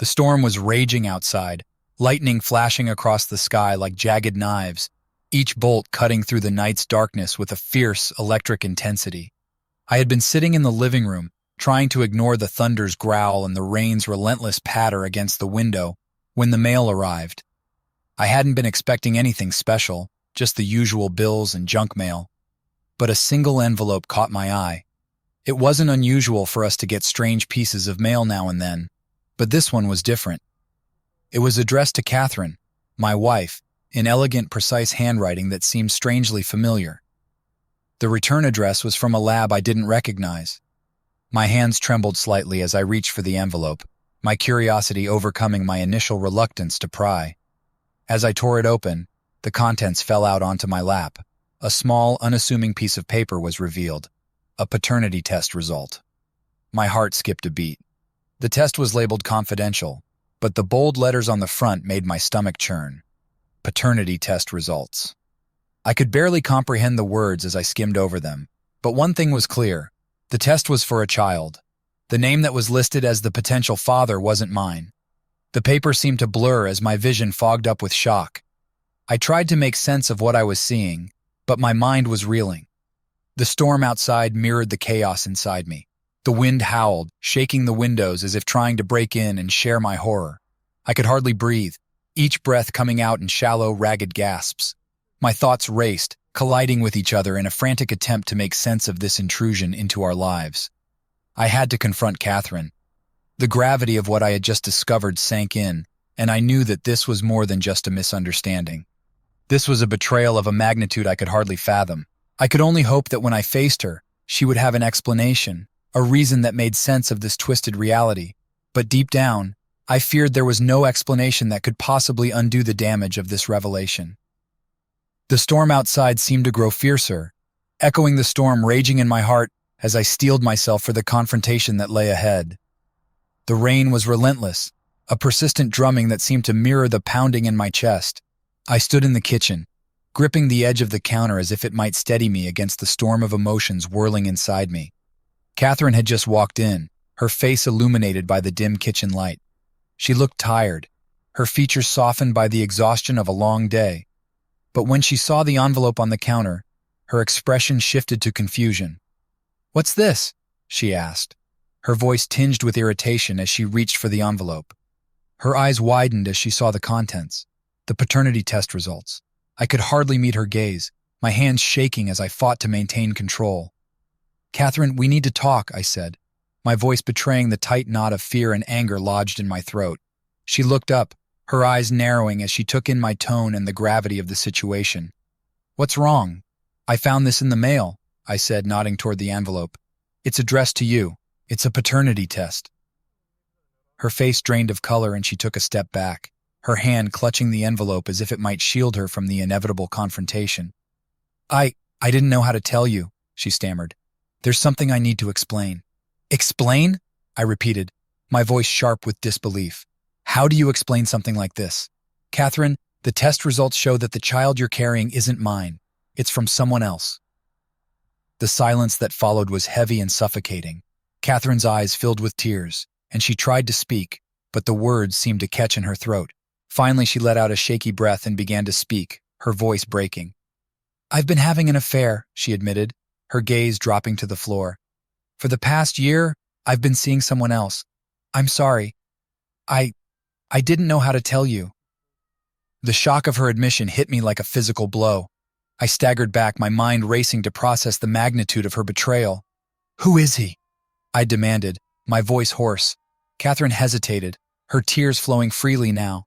The storm was raging outside, lightning flashing across the sky like jagged knives, each bolt cutting through the night's darkness with a fierce, electric intensity. I had been sitting in the living room, trying to ignore the thunder's growl and the rain's relentless patter against the window, when the mail arrived. I hadn't been expecting anything special, just the usual bills and junk mail. But a single envelope caught my eye. It wasn't unusual for us to get strange pieces of mail now and then, but this one was different. It was addressed to Catherine, my wife, in elegant, precise handwriting that seemed strangely familiar. The return address was from a lab I didn't recognize. My hands trembled slightly as I reached for the envelope, my curiosity overcoming my initial reluctance to pry. As I tore it open, the contents fell out onto my lap. A small, unassuming piece of paper was revealed, a paternity test result. My heart skipped a beat. The test was labeled confidential, but the bold letters on the front made my stomach churn. Paternity test results. I could barely comprehend the words as I skimmed over them, but one thing was clear. The test was for a child. The name that was listed as the potential father wasn't mine. The paper seemed to blur as my vision fogged up with shock. I tried to make sense of what I was seeing, but my mind was reeling. The storm outside mirrored the chaos inside me. The wind howled, shaking the windows as if trying to break in and share my horror. I could hardly breathe, each breath coming out in shallow, ragged gasps. My thoughts raced, colliding with each other in a frantic attempt to make sense of this intrusion into our lives. I had to confront Catherine. The gravity of what I had just discovered sank in, and I knew that this was more than just a misunderstanding. This was a betrayal of a magnitude I could hardly fathom. I could only hope that when I faced her, she would have an explanation, a reason that made sense of this twisted reality. But deep down, I feared there was no explanation that could possibly undo the damage of this revelation. The storm outside seemed to grow fiercer, echoing the storm raging in my heart as I steeled myself for the confrontation that lay ahead. The rain was relentless, a persistent drumming that seemed to mirror the pounding in my chest. I stood in the kitchen, gripping the edge of the counter as if it might steady me against the storm of emotions whirling inside me. Catherine had just walked in, her face illuminated by the dim kitchen light. She looked tired, her features softened by the exhaustion of a long day. But when she saw the envelope on the counter, her expression shifted to confusion. "What's this?" she asked, her voice tinged with irritation as she reached for the envelope. Her eyes widened as she saw the contents, the paternity test results. I could hardly meet her gaze, my hands shaking as I fought to maintain control. "Catherine, we need to talk," I said, my voice betraying the tight knot of fear and anger lodged in my throat. She looked up, her eyes narrowing as she took in my tone and the gravity of the situation. "What's wrong?" "I found this in the mail," I said, nodding toward the envelope. "It's addressed to you. It's a paternity test." Her face drained of color and she took a step back, her hand clutching the envelope as if it might shield her from the inevitable confrontation. I didn't know how to tell you," she stammered. "There's something I need to explain." "Explain?" I repeated, my voice sharp with disbelief. "How do you explain something like this?" "Catherine, the test results show that the child you're carrying isn't mine. It's from someone else." The silence that followed was heavy and suffocating. Catherine's eyes filled with tears, and she tried to speak, but the words seemed to catch in her throat. Finally, she let out a shaky breath and began to speak, her voice breaking. "I've been having an affair," she admitted, her gaze dropping to the floor. "For the past year, I've been seeing someone else. I'm sorry. I didn't know how to tell you." The shock of her admission hit me like a physical blow. I staggered back, my mind racing to process the magnitude of her betrayal. "Who is he?" I demanded, my voice hoarse. Catherine hesitated, her tears flowing freely now.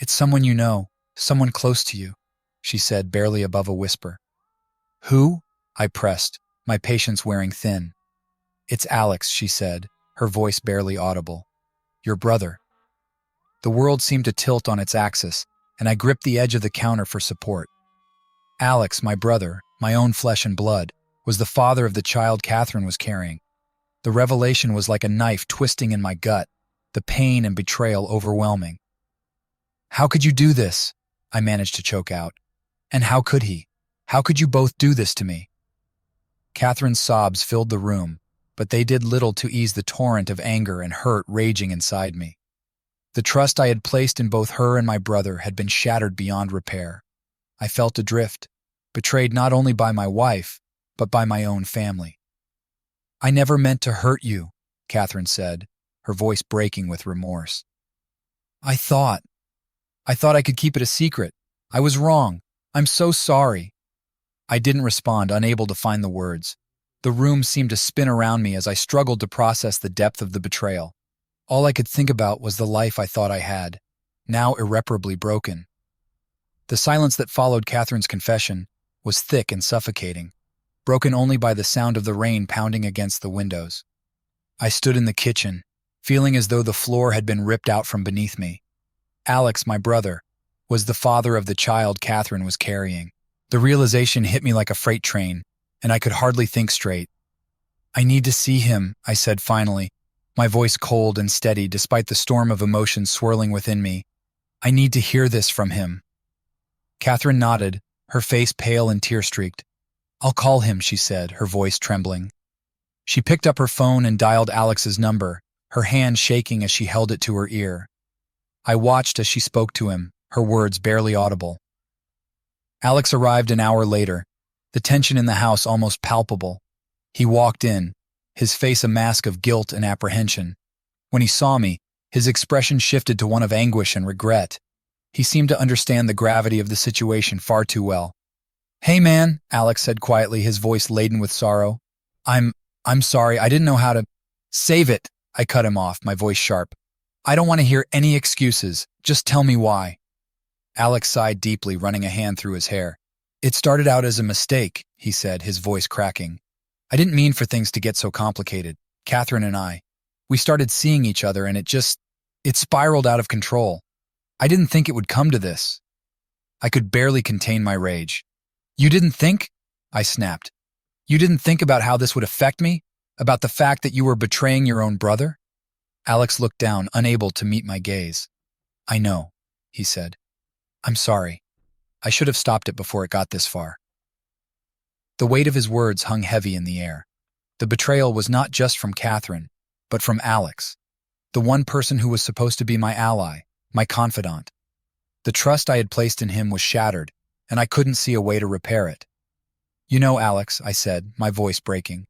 "It's someone you know, someone close to you," she said, barely above a whisper. "Who?" I pressed, my patience wearing thin. "It's Alex," she said, her voice barely audible. "Your brother." The world seemed to tilt on its axis, and I gripped the edge of the counter for support. Alex, my brother, my own flesh and blood, was the father of the child Catherine was carrying. The revelation was like a knife twisting in my gut, the pain and betrayal overwhelming. "How could you do this?" I managed to choke out. "And how could he? How could you both do this to me?" Catherine's sobs filled the room, but they did little to ease the torrent of anger and hurt raging inside me. The trust I had placed in both her and my brother had been shattered beyond repair. I felt adrift, betrayed not only by my wife, but by my own family. "I never meant to hurt you," Catherine said, her voice breaking with remorse. I thought I could keep it a secret. I was wrong. I'm so sorry." I didn't respond, unable to find the words. The room seemed to spin around me as I struggled to process the depth of the betrayal. All I could think about was the life I thought I had, now irreparably broken. The silence that followed Catherine's confession was thick and suffocating, broken only by the sound of the rain pounding against the windows. I stood in the kitchen, feeling as though the floor had been ripped out from beneath me. Alex, my brother, was the father of the child Catherine was carrying. The realization hit me like a freight train, and I could hardly think straight. "I need to see him," I said finally, my voice cold and steady despite the storm of emotions swirling within me. "I need to hear this from him." Catherine nodded, her face pale and tear-streaked. "I'll call him," she said, her voice trembling. She picked up her phone and dialed Alex's number, her hand shaking as she held it to her ear. I watched as she spoke to him, her words barely audible. Alex arrived an hour later, the tension in the house almost palpable. He walked in, his face a mask of guilt and apprehension. When he saw me, his expression shifted to one of anguish and regret. He seemed to understand the gravity of the situation far too well. "Hey man," Alex said quietly, his voice laden with sorrow. I'm sorry, I didn't know how to—" "Save it," I cut him off, my voice sharp. "I don't want to hear any excuses, just tell me why." Alex sighed deeply, running a hand through his hair. "It started out as a mistake," he said, his voice cracking. "I didn't mean for things to get so complicated. Catherine and we started seeing each other and it spiraled out of control. I didn't think it would come to this." I could barely contain my rage. "You didn't think?" I snapped. "You didn't think about how this would affect me? About the fact that you were betraying your own brother?" Alex looked down, unable to meet my gaze. "I know," he said. "I'm sorry. I should have stopped it before it got this far." The weight of his words hung heavy in the air. The betrayal was not just from Catherine, but from Alex, the one person who was supposed to be my ally, my confidant. The trust I had placed in him was shattered, and I couldn't see a way to repair it. "You know, Alex," I said, my voice breaking,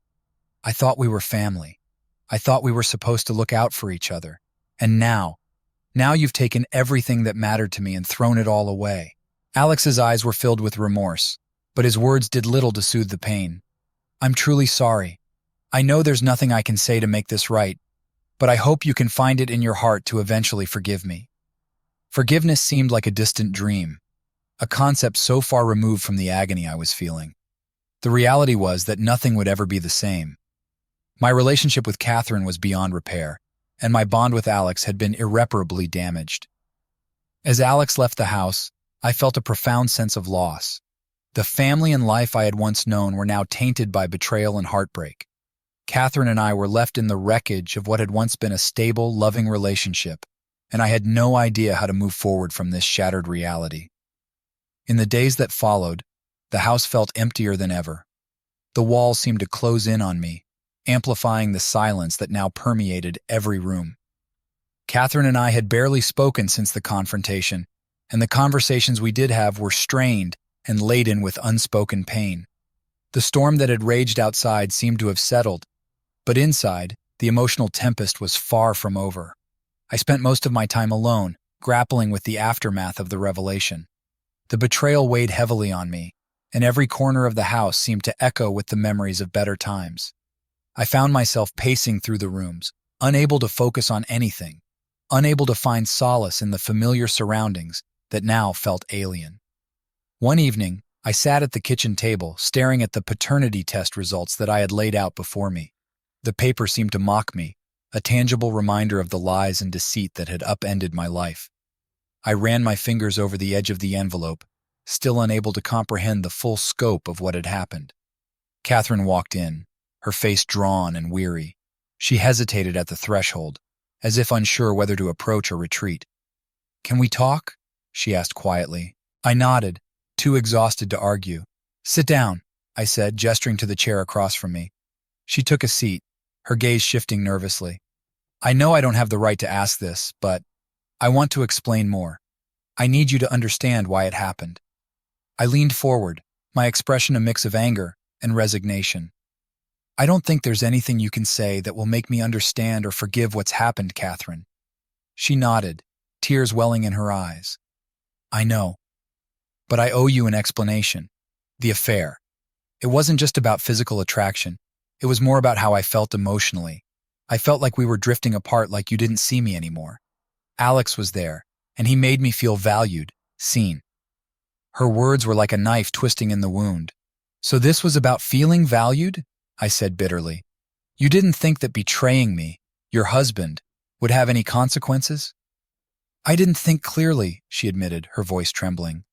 "I thought we were family. I thought we were supposed to look out for each other. And now you've taken everything that mattered to me and thrown it all away." Alex's eyes were filled with remorse, but his words did little to soothe the pain. "I'm truly sorry. I know there's nothing I can say to make this right, but I hope you can find it in your heart to eventually forgive me." Forgiveness seemed like a distant dream, a concept so far removed from the agony I was feeling. The reality was that nothing would ever be the same. My relationship with Catherine was beyond repair, and my bond with Alex had been irreparably damaged. As Alex left the house, I felt a profound sense of loss. The family and life I had once known were now tainted by betrayal and heartbreak. Catherine and I were left in the wreckage of what had once been a stable, loving relationship, and I had no idea how to move forward from this shattered reality. In the days that followed, the house felt emptier than ever. The walls seemed to close in on me, amplifying the silence that now permeated every room. Catherine and I had barely spoken since the confrontation, and the conversations we did have were strained and laden with unspoken pain. The storm that had raged outside seemed to have settled, but inside, the emotional tempest was far from over. I spent most of my time alone, grappling with the aftermath of the revelation. The betrayal weighed heavily on me, and every corner of the house seemed to echo with the memories of better times. I found myself pacing through the rooms, unable to focus on anything, unable to find solace in the familiar surroundings that now felt alien. One evening, I sat at the kitchen table, staring at the paternity test results that I had laid out before me. The paper seemed to mock me, a tangible reminder of the lies and deceit that had upended my life. I ran my fingers over the edge of the envelope, still unable to comprehend the full scope of what had happened. Catherine walked in, her face drawn and weary. She hesitated at the threshold, as if unsure whether to approach or retreat. "Can we talk?" she asked quietly. I nodded, too exhausted to argue. "Sit down," I said, gesturing to the chair across from me. She took a seat, her gaze shifting nervously. "I know I don't have the right to ask this, but I want to explain more. I need you to understand why it happened. I leaned forward, my expression a mix of anger and resignation. I don't think there's anything you can say that will make me understand or forgive what's happened, Catherine. She nodded, tears welling in her eyes. I know. But I owe you an explanation. The affair. It wasn't just about physical attraction. It was more about how I felt emotionally. I felt like we were drifting apart, like you didn't see me anymore. Alex was there, and he made me feel valued, seen. Her words were like a knife twisting in the wound. So this was about feeling valued? I said bitterly. You didn't think that betraying me, your husband, would have any consequences? I didn't think clearly, she admitted, her voice trembling.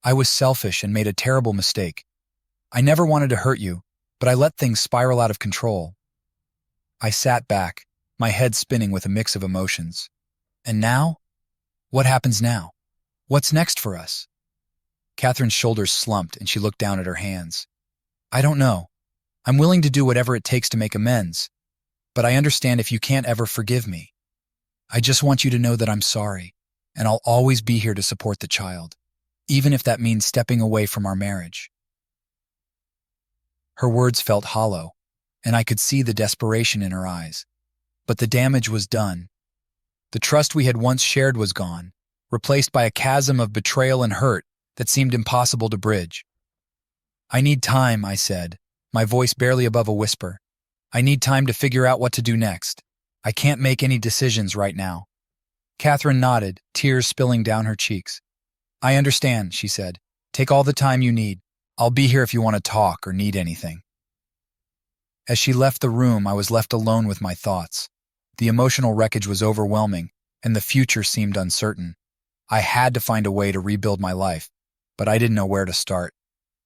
I was selfish and made a terrible mistake. I never wanted to hurt you, but I let things spiral out of control. I sat back, my head spinning with a mix of emotions. And now? What happens now? What's next for us? Catherine's shoulders slumped and she looked down at her hands. I don't know. I'm willing to do whatever it takes to make amends, but I understand if you can't ever forgive me. I just want you to know that I'm sorry, and I'll always be here to support the child, even if that means stepping away from our marriage. Her words felt hollow, and I could see the desperation in her eyes. But the damage was done. The trust we had once shared was gone, replaced by a chasm of betrayal and hurt that seemed impossible to bridge. I need time, I said, my voice barely above a whisper. I need time to figure out what to do next. I can't make any decisions right now. Catherine nodded, tears spilling down her cheeks. I understand, she said. Take all the time you need. I'll be here if you want to talk or need anything. As she left the room, I was left alone with my thoughts. The emotional wreckage was overwhelming, and the future seemed uncertain. I had to find a way to rebuild my life, but I didn't know where to start.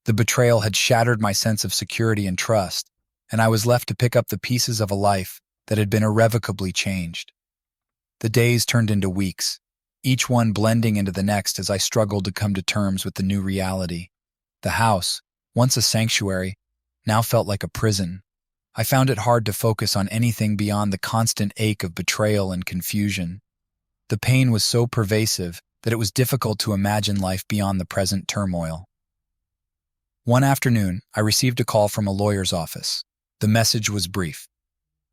The betrayal had shattered my sense of security and trust, and I was left to pick up the pieces of a life that had been irrevocably changed. The days turned into weeks, each one blending into the next as I struggled to come to terms with the new reality. The house, once a sanctuary, now felt like a prison. I found it hard to focus on anything beyond the constant ache of betrayal and confusion. The pain was so pervasive that it was difficult to imagine life beyond the present turmoil. One afternoon, I received a call from a lawyer's office. The message was brief.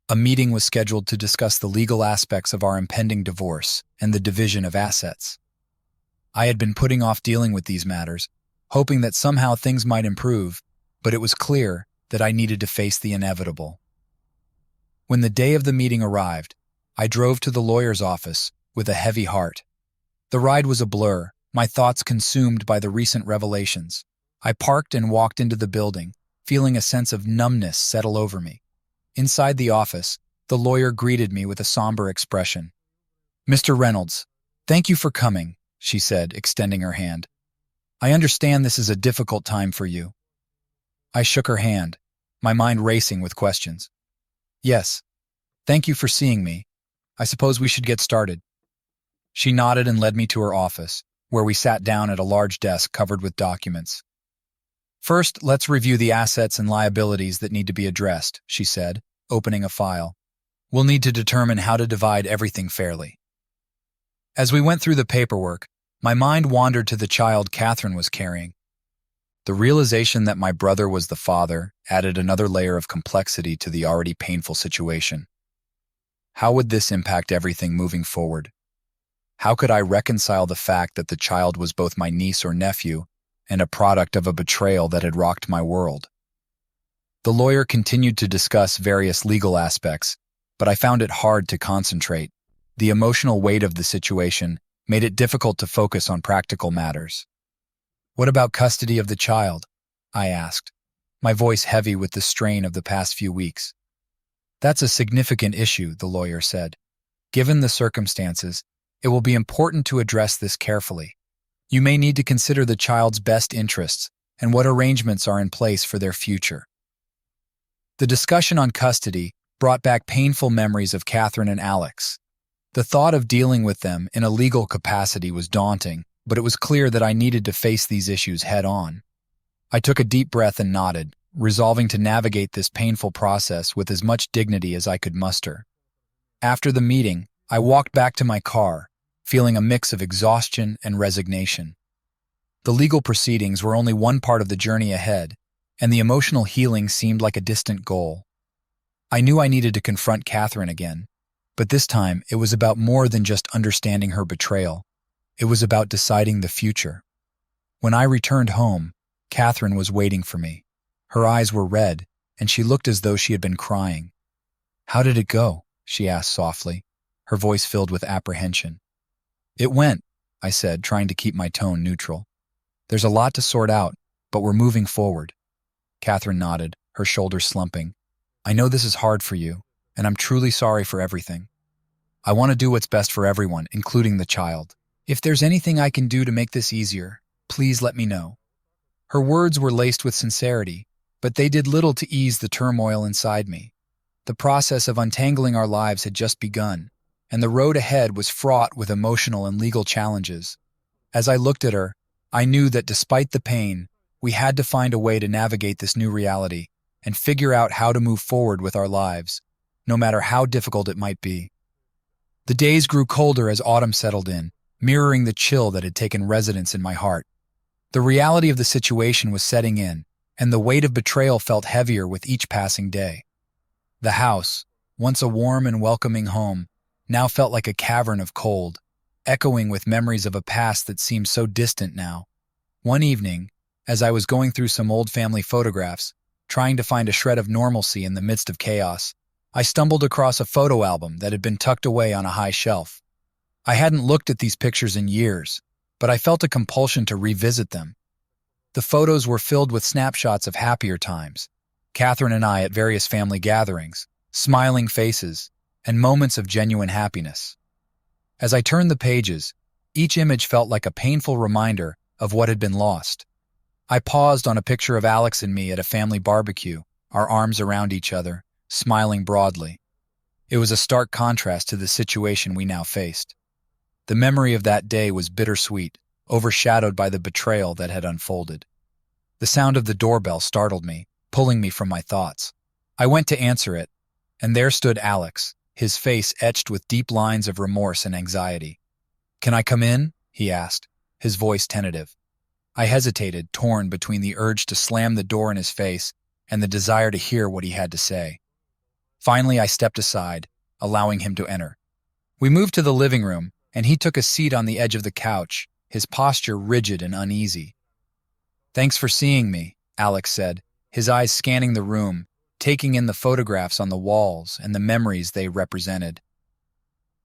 A meeting was scheduled to discuss the legal aspects of our impending divorce and the division of assets. I had been putting off dealing with these matters, hoping that somehow things might improve, but it was clear that I needed to face the inevitable. When the day of the meeting arrived, I drove to the lawyer's office with a heavy heart. The ride was a blur, my thoughts consumed by the recent revelations. I parked and walked into the building, feeling a sense of numbness settle over me. Inside the office, the lawyer greeted me with a somber expression. Mr. Reynolds, thank you for coming, she said, extending her hand. I understand this is a difficult time for you. I shook her hand, my mind racing with questions. Yes, thank you for seeing me. I suppose we should get started. She nodded and led me to her office, where we sat down at a large desk covered with documents. First, let's review the assets and liabilities that need to be addressed, she said, opening a file. We'll need to determine how to divide everything fairly. As we went through the paperwork, my mind wandered to the child Catherine was carrying. The realization that my brother was the father added another layer of complexity to the already painful situation. How would this impact everything moving forward? How could I reconcile the fact that the child was both my niece or nephew and a product of a betrayal that had rocked my world? The lawyer continued to discuss various legal aspects, but I found it hard to concentrate. The emotional weight of the situation made it difficult to focus on practical matters. What about custody of the child? I asked, my voice heavy with the strain of the past few weeks. That's a significant issue, the lawyer said. Given the circumstances, it will be important to address this carefully. You may need to consider the child's best interests and what arrangements are in place for their future. The discussion on custody brought back painful memories of Catherine and Alex. The thought of dealing with them in a legal capacity was daunting, but it was clear that I needed to face these issues head-on. I took a deep breath and nodded, resolving to navigate this painful process with as much dignity as I could muster. After the meeting, I walked back to my car, feeling a mix of exhaustion and resignation. The legal proceedings were only one part of the journey ahead, and the emotional healing seemed like a distant goal. I knew I needed to confront Catherine again, but this time it was about more than just understanding her betrayal. It was about deciding the future. When I returned home, Catherine was waiting for me. Her eyes were red, and she looked as though she had been crying. "How did it go?" she asked softly, her voice filled with apprehension. "It went," I said, trying to keep my tone neutral. "There's a lot to sort out, but we're moving forward." Catherine nodded, her shoulders slumping. "I know this is hard for you, and I'm truly sorry for everything. I want to do what's best for everyone, including the child. If there's anything I can do to make this easier, please let me know." Her words were laced with sincerity, but they did little to ease the turmoil inside me. The process of untangling our lives had just begun, and the road ahead was fraught with emotional and legal challenges. As I looked at her, I knew that despite the pain, we had to find a way to navigate this new reality and figure out how to move forward with our lives, no matter how difficult it might be. The days grew colder as autumn settled in, mirroring the chill that had taken residence in my heart. The reality of the situation was setting in, and the weight of betrayal felt heavier with each passing day. The house, once a warm and welcoming home, now felt like a cavern of cold, echoing with memories of a past that seemed so distant now. One evening, as I was going through some old family photographs, trying to find a shred of normalcy in the midst of chaos, I stumbled across a photo album that had been tucked away on a high shelf. I hadn't looked at these pictures in years, but I felt a compulsion to revisit them. The photos were filled with snapshots of happier times, Catherine and I at various family gatherings, smiling faces, and moments of genuine happiness. As I turned the pages, each image felt like a painful reminder of what had been lost. I paused on a picture of Alex and me at a family barbecue, our arms around each other, smiling broadly. It was a stark contrast to the situation we now faced. The memory of that day was bittersweet, overshadowed by the betrayal that had unfolded. The sound of the doorbell startled me, pulling me from my thoughts. I went to answer it, and there stood Alex, his face etched with deep lines of remorse and anxiety. "Can I come in?" he asked, his voice tentative. I hesitated, torn between the urge to slam the door in his face and the desire to hear what he had to say. Finally, I stepped aside, allowing him to enter. We moved to the living room, and he took a seat on the edge of the couch, his posture rigid and uneasy. "Thanks for seeing me," Alex said, his eyes scanning the room, taking in the photographs on the walls and the memories they represented.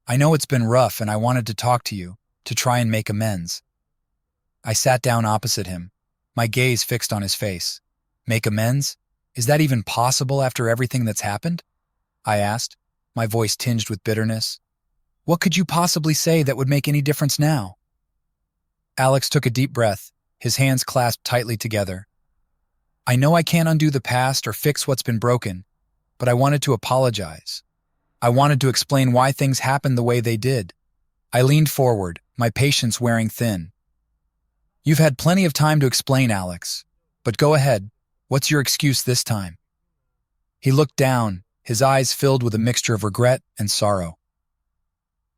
"I know it's been rough, and I wanted to talk to you, to try and make amends." I sat down opposite him, my gaze fixed on his face. "Make amends? Is that even possible after everything that's happened?" I asked, my voice tinged with bitterness. "What could you possibly say that would make any difference now?" Alex took a deep breath, his hands clasped tightly together. "I know I can't undo the past or fix what's been broken, but I wanted to apologize. I wanted to explain why things happened the way they did." I leaned forward, my patience wearing thin. "You've had plenty of time to explain, Alex, but go ahead. What's your excuse this time?" He looked down, his eyes filled with a mixture of regret and sorrow.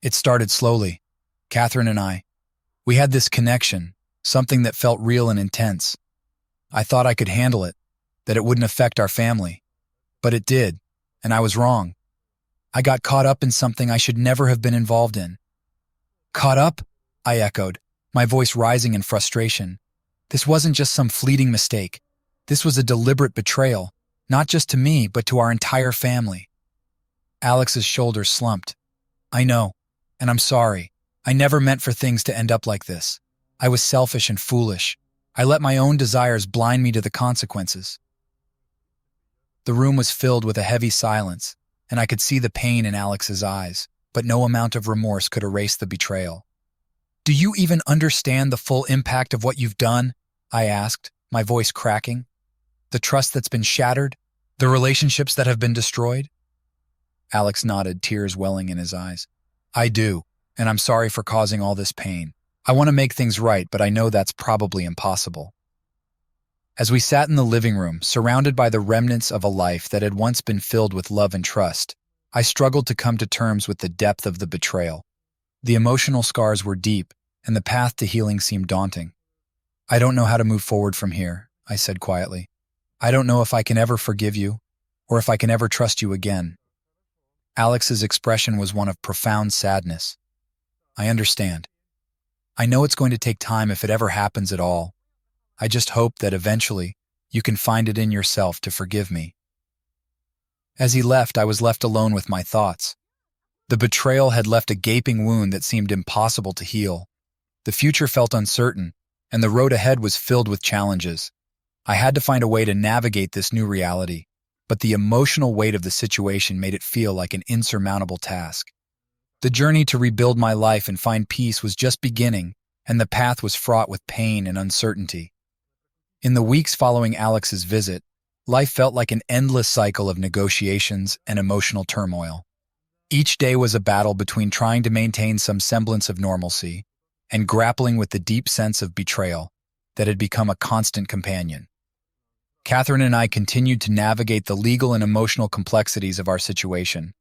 "It started slowly. Catherine and I. We had this connection, something that felt real and intense. I thought I could handle it, that it wouldn't affect our family. But it did, and I was wrong. I got caught up in something I should never have been involved in." "Caught up?" I echoed, my voice rising in frustration. This wasn't just some fleeting mistake. This was a deliberate betrayal, not just to me, but to our entire family. Alex's shoulders slumped. "I know, and I'm sorry. I never meant for things to end up like this. I was selfish and foolish. I let my own desires blind me to the consequences." The room was filled with a heavy silence, and I could see the pain in Alex's eyes, but no amount of remorse could erase the betrayal. "Do you even understand the full impact of what you've done?" I asked, my voice cracking. "The trust that's been shattered? The relationships that have been destroyed?" Alex nodded, tears welling in his eyes. "I do, and I'm sorry for causing all this pain. I want to make things right, but I know that's probably impossible." As we sat in the living room, surrounded by the remnants of a life that had once been filled with love and trust, I struggled to come to terms with the depth of the betrayal. The emotional scars were deep, and the path to healing seemed daunting. "I don't know how to move forward from here," I said quietly. "I don't know if I can ever forgive you, or if I can ever trust you again." Alex's expression was one of profound sadness. "I understand. I know it's going to take time if it ever happens at all. I just hope that eventually you can find it in yourself to forgive me." As he left, I was left alone with my thoughts. The betrayal had left a gaping wound that seemed impossible to heal. The future felt uncertain, and the road ahead was filled with challenges. I had to find a way to navigate this new reality, but the emotional weight of the situation made it feel like an insurmountable task. The journey to rebuild my life and find peace was just beginning, and the path was fraught with pain and uncertainty. In the weeks following Alex's visit, life felt like an endless cycle of negotiations and emotional turmoil. Each day was a battle between trying to maintain some semblance of normalcy and grappling with the deep sense of betrayal that had become a constant companion. Catherine and I continued to navigate the legal and emotional complexities of our situation.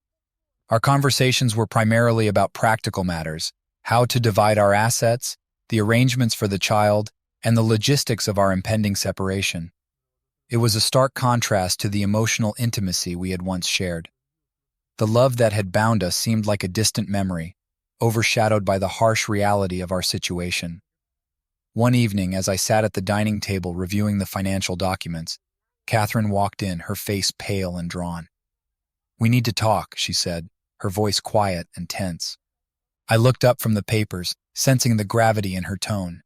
Our conversations were primarily about practical matters, how to divide our assets, the arrangements for the child, and the logistics of our impending separation. It was a stark contrast to the emotional intimacy we had once shared. The love that had bound us seemed like a distant memory, overshadowed by the harsh reality of our situation. One evening, as I sat at the dining table reviewing the financial documents, Catherine walked in, her face pale and drawn. "We need to talk," she said, her voice quiet and tense. I looked up from the papers, sensing the gravity in her tone.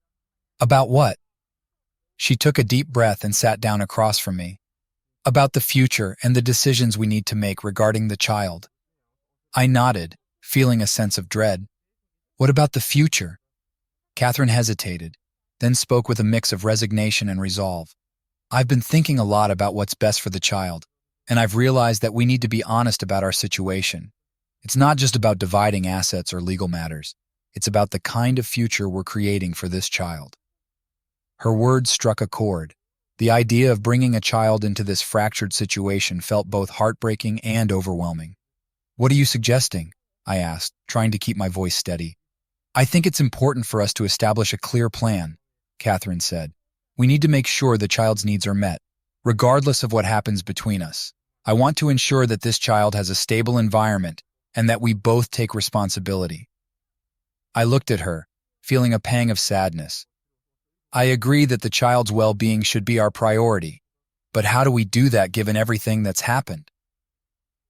"About what?" She took a deep breath and sat down across from me. "About the future and the decisions we need to make regarding the child." I nodded, feeling a sense of dread. "What about the future?" Catherine hesitated, then spoke with a mix of resignation and resolve. "I've been thinking a lot about what's best for the child, and I've realized that we need to be honest about our situation. It's not just about dividing assets or legal matters. It's about the kind of future we're creating for this child." Her words struck a chord. The idea of bringing a child into this fractured situation felt both heartbreaking and overwhelming. "What are you suggesting?" I asked, trying to keep my voice steady. "I think it's important for us to establish a clear plan," Catherine said. "We need to make sure the child's needs are met, regardless of what happens between us. I want to ensure that this child has a stable environment and that we both take responsibility." I looked at her, feeling a pang of sadness. I agree that the child's well-being should be our priority, but how do we do that given everything that's happened?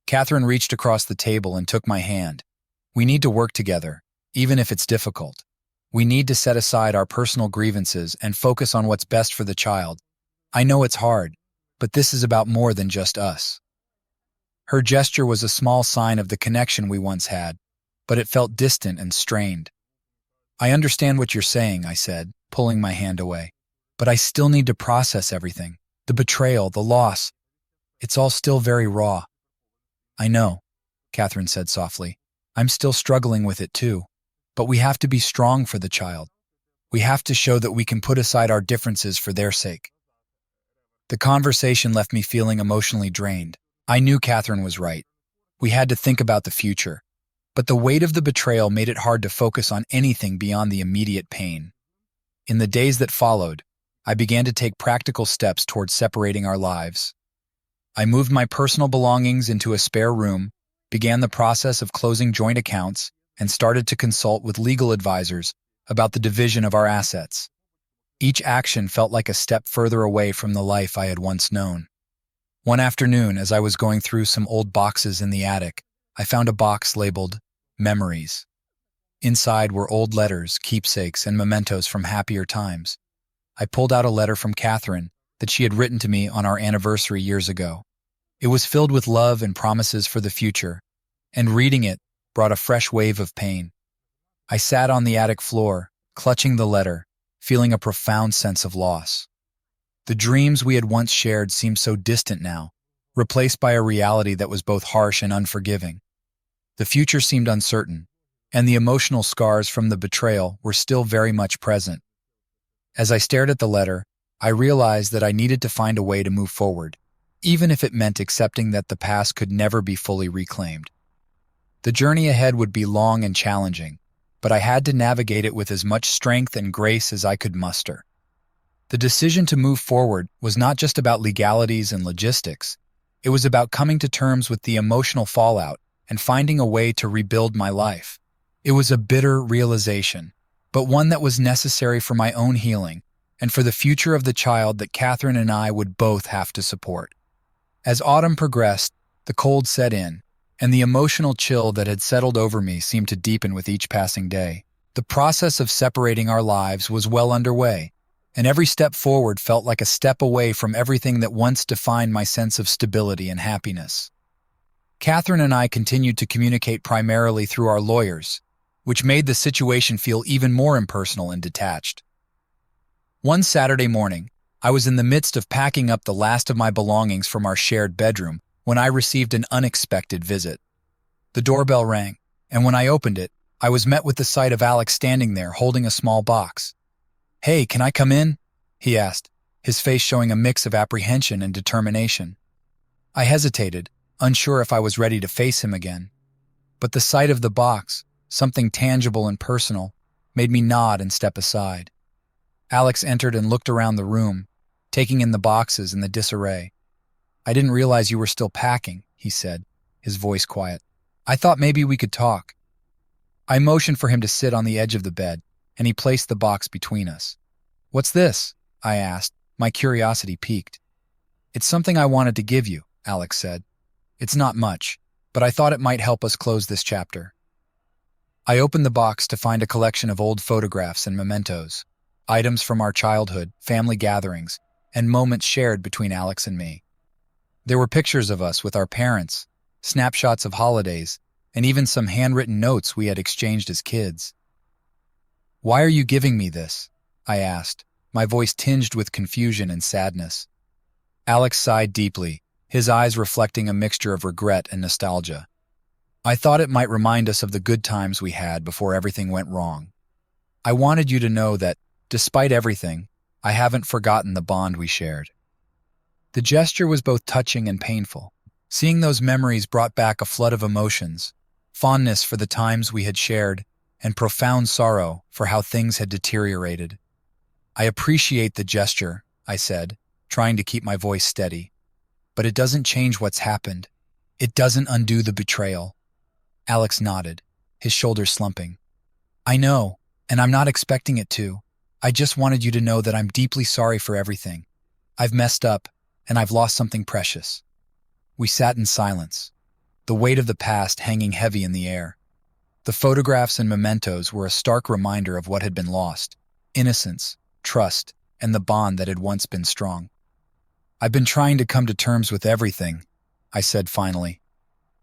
Catherine reached across the table and took my hand. "We need to work together, even if it's difficult. We need to set aside our personal grievances and focus on what's best for the child. I know it's hard, but this is about more than just us." Her gesture was a small sign of the connection we once had, but it felt distant and strained. "I understand what you're saying," I said, pulling my hand away. "But I still need to process everything. The betrayal, the loss. It's all still very raw." "I know," Catherine said softly. "I'm still struggling with it too. But we have to be strong for the child. We have to show that we can put aside our differences for their sake." The conversation left me feeling emotionally drained. I knew Catherine was right. We had to think about the future. But the weight of the betrayal made it hard to focus on anything beyond the immediate pain. In the days that followed, I began to take practical steps towards separating our lives. I moved my personal belongings into a spare room, began the process of closing joint accounts, and started to consult with legal advisors about the division of our assets. Each action felt like a step further away from the life I had once known. One afternoon, as I was going through some old boxes in the attic, I found a box labeled Memories. Inside were old letters, keepsakes, and mementos from happier times. I pulled out a letter from Catherine that she had written to me on our anniversary years ago. It was filled with love and promises for the future, and reading it brought a fresh wave of pain. I sat on the attic floor, clutching the letter, feeling a profound sense of loss. The dreams we had once shared seemed so distant now, replaced by a reality that was both harsh and unforgiving. The future seemed uncertain, and the emotional scars from the betrayal were still very much present. As I stared at the letter, I realized that I needed to find a way to move forward, even if it meant accepting that the past could never be fully reclaimed. The journey ahead would be long and challenging, but I had to navigate it with as much strength and grace as I could muster. The decision to move forward was not just about legalities and logistics. It was about coming to terms with the emotional fallout and finding a way to rebuild my life. It was a bitter realization, but one that was necessary for my own healing and for the future of the child that Catherine and I would both have to support. As autumn progressed, the cold set in, and the emotional chill that had settled over me seemed to deepen with each passing day. The process of separating our lives was well underway, and every step forward felt like a step away from everything that once defined my sense of stability and happiness. Catherine and I continued to communicate primarily through our lawyers, which made the situation feel even more impersonal and detached. One Saturday morning, I was in the midst of packing up the last of my belongings from our shared bedroom when I received an unexpected visit. The doorbell rang, and when I opened it, I was met with the sight of Alex standing there holding a small box. "Hey, can I come in?" he asked, his face showing a mix of apprehension and determination. I hesitated, unsure if I was ready to face him again. But the sight of the box, something tangible and personal, made me nod and step aside. Alex entered and looked around the room, taking in the boxes and the disarray. "I didn't realize you were still packing," he said, his voice quiet. "I thought maybe we could talk." I motioned for him to sit on the edge of the bed, and he placed the box between us. "What's this?" I asked, my curiosity piqued. "It's something I wanted to give you," Alex said. "It's not much, but I thought it might help us close this chapter." I opened the box to find a collection of old photographs and mementos, items from our childhood, family gatherings, and moments shared between Alex and me. There were pictures of us with our parents, snapshots of holidays, and even some handwritten notes we had exchanged as kids. "Why are you giving me this?" I asked, my voice tinged with confusion and sadness. Alex sighed deeply, his eyes reflecting a mixture of regret and nostalgia. "I thought it might remind us of the good times we had before everything went wrong. I wanted you to know that, despite everything, I haven't forgotten the bond we shared." The gesture was both touching and painful. Seeing those memories brought back a flood of emotions, fondness for the times we had shared, and profound sorrow for how things had deteriorated. "I appreciate the gesture," I said, trying to keep my voice steady. "But it doesn't change what's happened. It doesn't undo the betrayal." Alex nodded, his shoulders slumping. "I know, and I'm not expecting it to. I just wanted you to know that I'm deeply sorry for everything. I've messed up, and I've lost something precious." We sat in silence, the weight of the past hanging heavy in the air. The photographs and mementos were a stark reminder of what had been lost: innocence, trust, and the bond that had once been strong. "I've been trying to come to terms with everything," I said finally.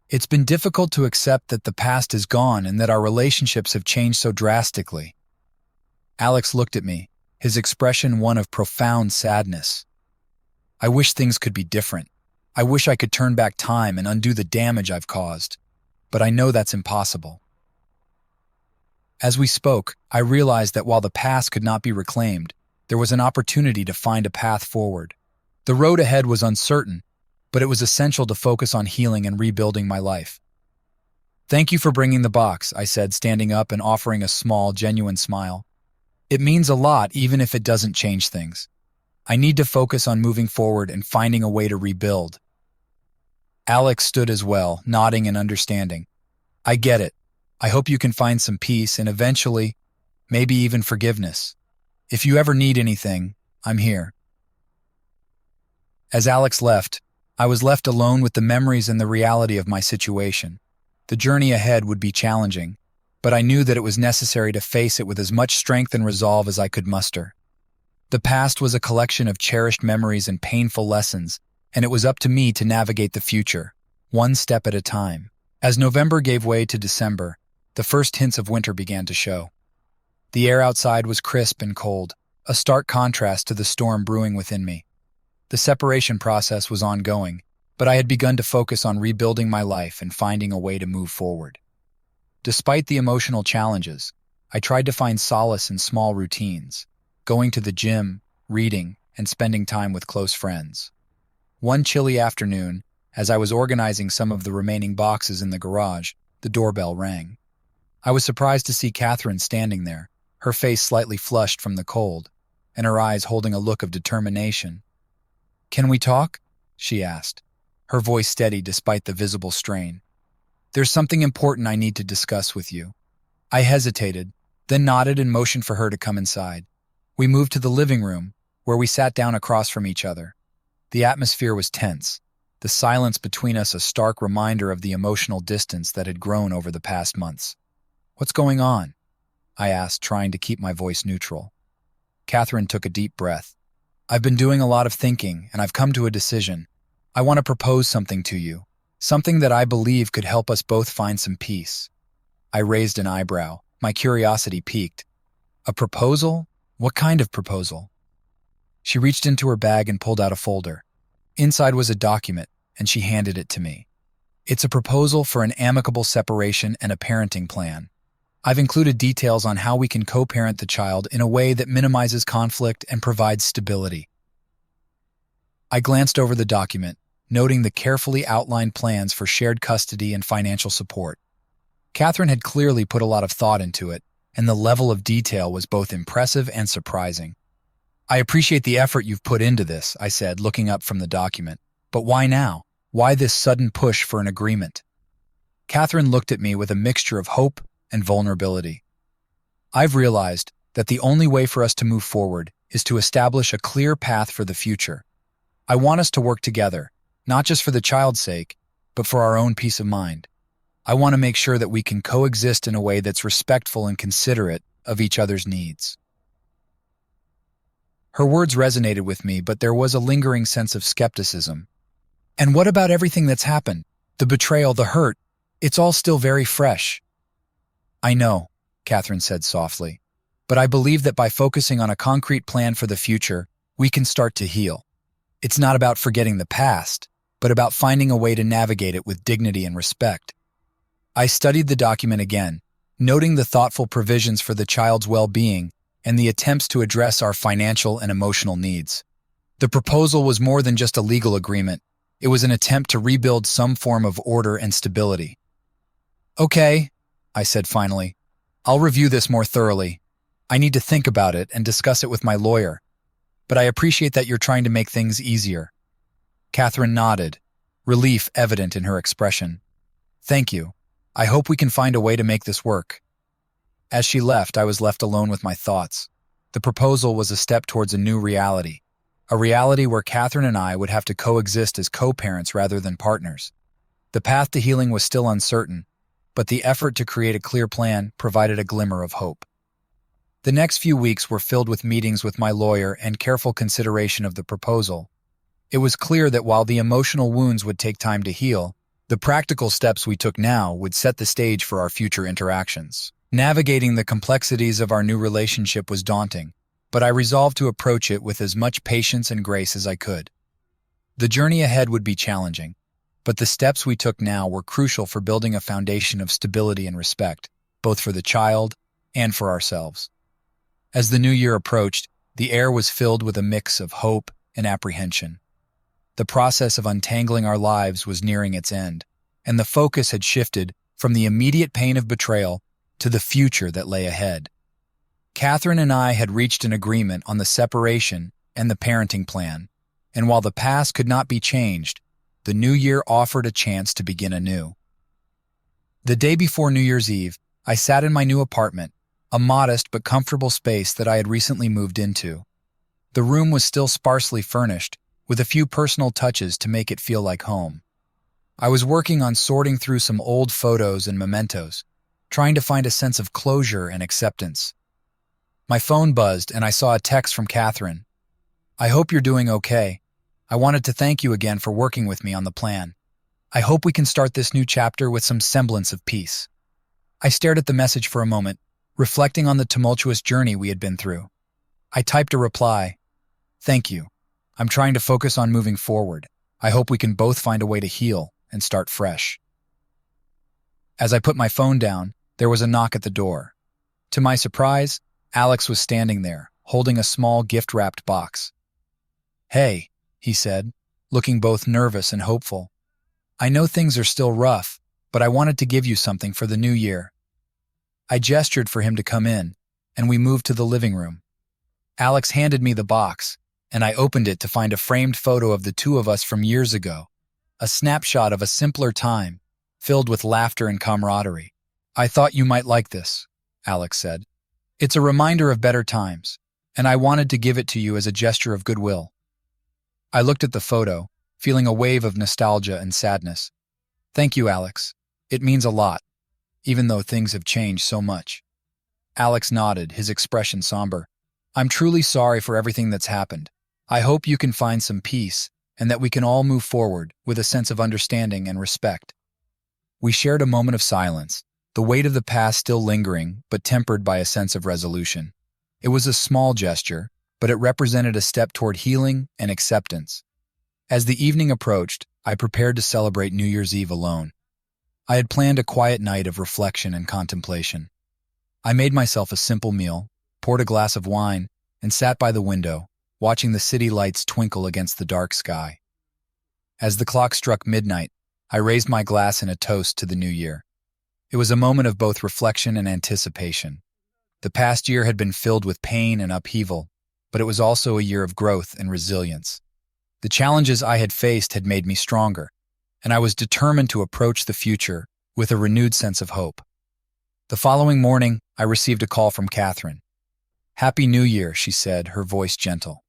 "It's been difficult to accept that the past is gone and that our relationships have changed so drastically." Alex looked at me, his expression one of profound sadness. "I wish things could be different. I wish I could turn back time and undo the damage I've caused, but I know that's impossible." As we spoke, I realized that while the past could not be reclaimed, there was an opportunity to find a path forward. The road ahead was uncertain, but it was essential to focus on healing and rebuilding my life. "Thank you for bringing the box," I said, standing up and offering a small, genuine smile. "It means a lot even if it doesn't change things. I need to focus on moving forward and finding a way to rebuild." Alex stood as well, nodding and understanding. "I get it. I hope you can find some peace and eventually, maybe even forgiveness. If you ever need anything, I'm here." As Alex left, I was left alone with the memories and the reality of my situation. The journey ahead would be challenging, but I knew that it was necessary to face it with as much strength and resolve as I could muster. The past was a collection of cherished memories and painful lessons, and it was up to me to navigate the future, one step at a time. As November gave way to December, the first hints of winter began to show. The air outside was crisp and cold, a stark contrast to the storm brewing within me. The separation process was ongoing, but I had begun to focus on rebuilding my life and finding a way to move forward. Despite the emotional challenges, I tried to find solace in small routines, going to the gym, reading, and spending time with close friends. One chilly afternoon, as I was organizing some of the remaining boxes in the garage, the doorbell rang. I was surprised to see Catherine standing there, her face slightly flushed from the cold, and her eyes holding a look of determination. "Can we talk?" she asked, her voice steady despite the visible strain. "There's something important I need to discuss with you." I hesitated, then nodded and motioned for her to come inside. We moved to the living room, where we sat down across from each other. The atmosphere was tense, the silence between us a stark reminder of the emotional distance that had grown over the past months. "What's going on?" I asked, trying to keep my voice neutral. Catherine took a deep breath. "I've been doing a lot of thinking, and I've come to a decision. I want to propose something to you, something that I believe could help us both find some peace." I raised an eyebrow, my curiosity piqued. "A proposal? What kind of proposal?" She reached into her bag and pulled out a folder. Inside was a document, and she handed it to me. "It's a proposal for an amicable separation and a parenting plan. I've included details on how we can co-parent the child in a way that minimizes conflict and provides stability." I glanced over the document, noting the carefully outlined plans for shared custody and financial support. Catherine had clearly put a lot of thought into it, and the level of detail was both impressive and surprising. "I appreciate the effort you've put into this," I said, looking up from the document. "But why now? Why this sudden push for an agreement?" Catherine looked at me with a mixture of hope and vulnerability. "I've realized that the only way for us to move forward is to establish a clear path for the future. I want us to work together, not just for the child's sake, but for our own peace of mind. I want to make sure that we can coexist in a way that's respectful and considerate of each other's needs." Her words resonated with me, but there was a lingering sense of skepticism. "And what about everything that's happened? The betrayal, the hurt? It's all still very fresh." "I know," Catherine said softly, "but I believe that by focusing on a concrete plan for the future, we can start to heal. It's not about forgetting the past, but about finding a way to navigate it with dignity and respect." I studied the document again, noting the thoughtful provisions for the child's well-being and the attempts to address our financial and emotional needs. The proposal was more than just a legal agreement. It was an attempt to rebuild some form of order and stability. "Okay," I said finally. "I'll review this more thoroughly. I need to think about it and discuss it with my lawyer. But I appreciate that you're trying to make things easier." Catherine nodded, relief evident in her expression. "Thank you. I hope we can find a way to make this work." As she left, I was left alone with my thoughts. The proposal was a step towards a new reality, a reality where Catherine and I would have to coexist as co-parents rather than partners. The path to healing was still uncertain, but the effort to create a clear plan provided a glimmer of hope. The next few weeks were filled with meetings with my lawyer and careful consideration of the proposal. It was clear that while the emotional wounds would take time to heal, the practical steps we took now would set the stage for our future interactions. Navigating the complexities of our new relationship was daunting, but I resolved to approach it with as much patience and grace as I could. The journey ahead would be challenging, but the steps we took now were crucial for building a foundation of stability and respect, both for the child and for ourselves. As the new year approached, the air was filled with a mix of hope and apprehension. The process of untangling our lives was nearing its end, and the focus had shifted from the immediate pain of betrayal to the future that lay ahead. Catherine and I had reached an agreement on the separation and the parenting plan, and while the past could not be changed, the new year offered a chance to begin anew. The day before New Year's Eve, I sat in my new apartment, a modest but comfortable space that I had recently moved into. The room was still sparsely furnished, with a few personal touches to make it feel like home. I was working on sorting through some old photos and mementos, trying to find a sense of closure and acceptance. My phone buzzed and I saw a text from Catherine. "I hope you're doing okay. I wanted to thank you again for working with me on the plan. I hope we can start this new chapter with some semblance of peace." I stared at the message for a moment, reflecting on the tumultuous journey we had been through. I typed a reply. "Thank you. I'm trying to focus on moving forward. I hope we can both find a way to heal and start fresh." As I put my phone down, there was a knock at the door. To my surprise, Alex was standing there, holding a small gift-wrapped box. "Hey," he said, looking both nervous and hopeful. "I know things are still rough, but I wanted to give you something for the new year." I gestured for him to come in, and we moved to the living room. Alex handed me the box, and I opened it to find a framed photo of the two of us from years ago, a snapshot of a simpler time, filled with laughter and camaraderie. "I thought you might like this," Alex said. "It's a reminder of better times, and I wanted to give it to you as a gesture of goodwill." I looked at the photo, feeling a wave of nostalgia and sadness. "Thank you, Alex. It means a lot, even though things have changed so much." Alex nodded, his expression somber. "I'm truly sorry for everything that's happened. I hope you can find some peace and that we can all move forward with a sense of understanding and respect." We shared a moment of silence, the weight of the past still lingering, but tempered by a sense of resolution. It was a small gesture, but it represented a step toward healing and acceptance. As the evening approached, I prepared to celebrate New Year's Eve alone. I had planned a quiet night of reflection and contemplation. I made myself a simple meal, poured a glass of wine, and sat by the window, watching the city lights twinkle against the dark sky. As the clock struck midnight, I raised my glass in a toast to the new year. It was a moment of both reflection and anticipation. The past year had been filled with pain and upheaval, but it was also a year of growth and resilience. The challenges I had faced had made me stronger, and I was determined to approach the future with a renewed sense of hope. The following morning, I received a call from Catherine. "Happy New Year," she said, her voice gentle.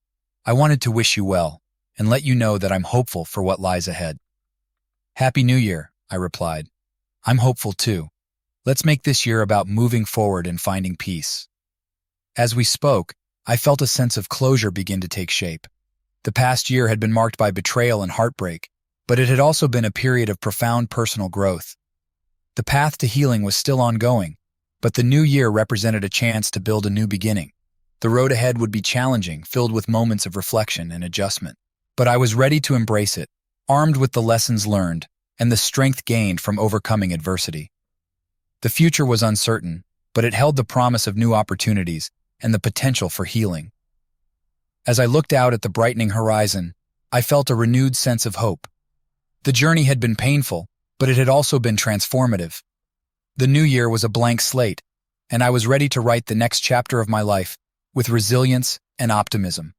"I wanted to wish you well and let you know that I'm hopeful for what lies ahead." "Happy New Year," I replied. "I'm hopeful too. Let's make this year about moving forward and finding peace." As we spoke, I felt a sense of closure begin to take shape. The past year had been marked by betrayal and heartbreak, but it had also been a period of profound personal growth. The path to healing was still ongoing, but the new year represented a chance to build a new beginning. The road ahead would be challenging, filled with moments of reflection and adjustment. But I was ready to embrace it, armed with the lessons learned and the strength gained from overcoming adversity. The future was uncertain, but it held the promise of new opportunities and the potential for healing. As I looked out at the brightening horizon, I felt a renewed sense of hope. The journey had been painful, but it had also been transformative. The new year was a blank slate, and I was ready to write the next chapter of my life with resilience and optimism.